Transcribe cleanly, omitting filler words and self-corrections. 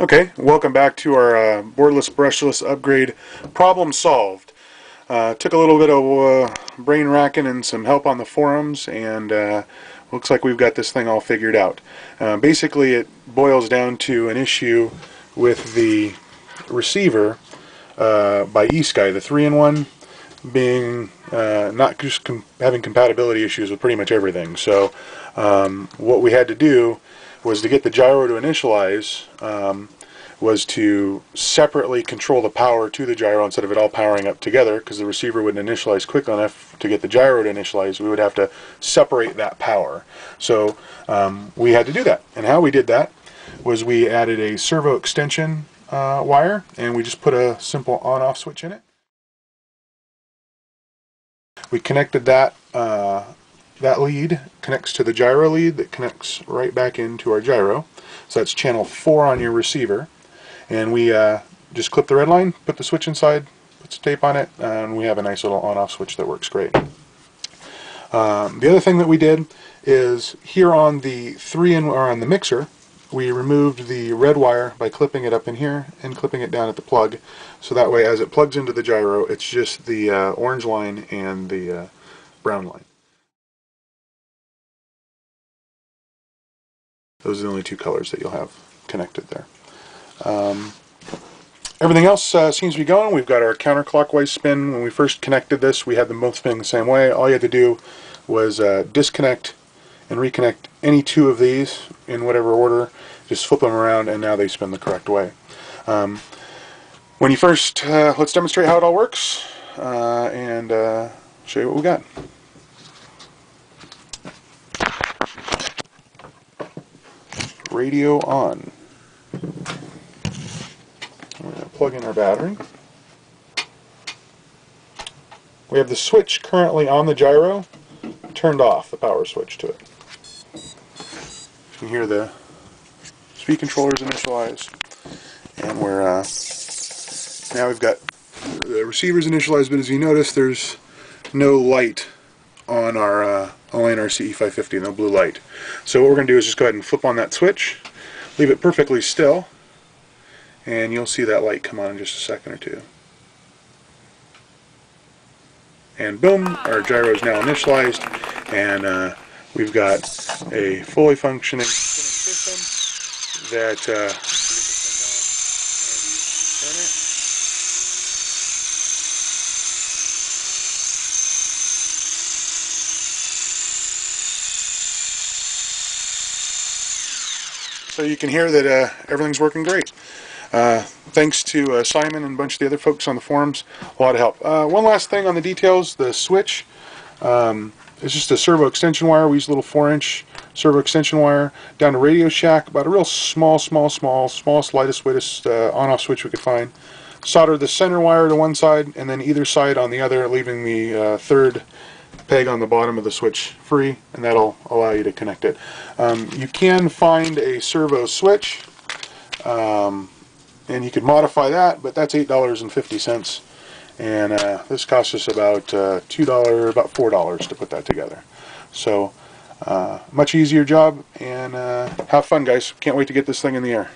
Okay, welcome back to our Boardless Brushless upgrade problem solved. Took a little bit of brain racking and some help on the forums, and looks like we've got this thing all figured out. Basically, it boils down to an issue with the receiver by Esky, the 3-in-1, being not just having compatibility issues with pretty much everything. So what we had to do was to get the gyro to initialize, was to separately control the power to the gyro instead of it all powering up together, because the receiver wouldn't initialize quick enough to get the gyro to initialize. We would have to separate that power. So we had to do that. And how we did that was we added a servo extension wire, and we just put a simple on-off switch in it. We connected that that lead connects to the gyro lead that connects right back into our gyro. So that's channel 4 on your receiver. And we just clip the red line, put the switch inside, put some tape on it, and we have a nice little on-off switch that works great. The other thing that we did is here on the on the mixer, we removed the red wire by clipping it up in here and clipping it down at the plug. So that way, as it plugs into the gyro, it's just the orange line and the brown line. Those are the only two colors that you'll have connected there. Everything else seems to be going. We've got our counterclockwise spin. When we first connected this, we had them both spinning the same way. All you had to do was disconnect and reconnect any two of these in whatever order. Just flip them around, and now they spin the correct way. When you first, let's demonstrate how it all works, and show you what we got. Radio on. We're going to plug in our battery. We have the switch currently on the gyro turned off, the power switch to it. You can hear the speed controllers initialized, and we're now we've got the receivers initialized, but as you notice, there's no light on our CE550, no blue light. So what we're going to do is just go ahead and flip on that switch, leave it perfectly still, and you'll see that light come on in just a second or two. And boom, our gyro is now initialized, and we've got a fully functioning spinning system that so you can hear that everything's working great. Thanks to Simon and a bunch of the other folks on the forums, a lot of help. One last thing on the details, the switch. It's just a servo extension wire. We use a little 4-inch servo extension wire down to Radio Shack, about a real smallest, lightest on-off switch we could find. Solder the center wire to one side, and then either side on the other, leaving the third peg on the bottom of the switch free, and that'll allow you to connect it. You can find a servo switch, and you could modify that, but that's $8.50, and this costs us about $2, about $4 to put that together. So much easier job, and have fun, guys. Can't wait to get this thing in the air.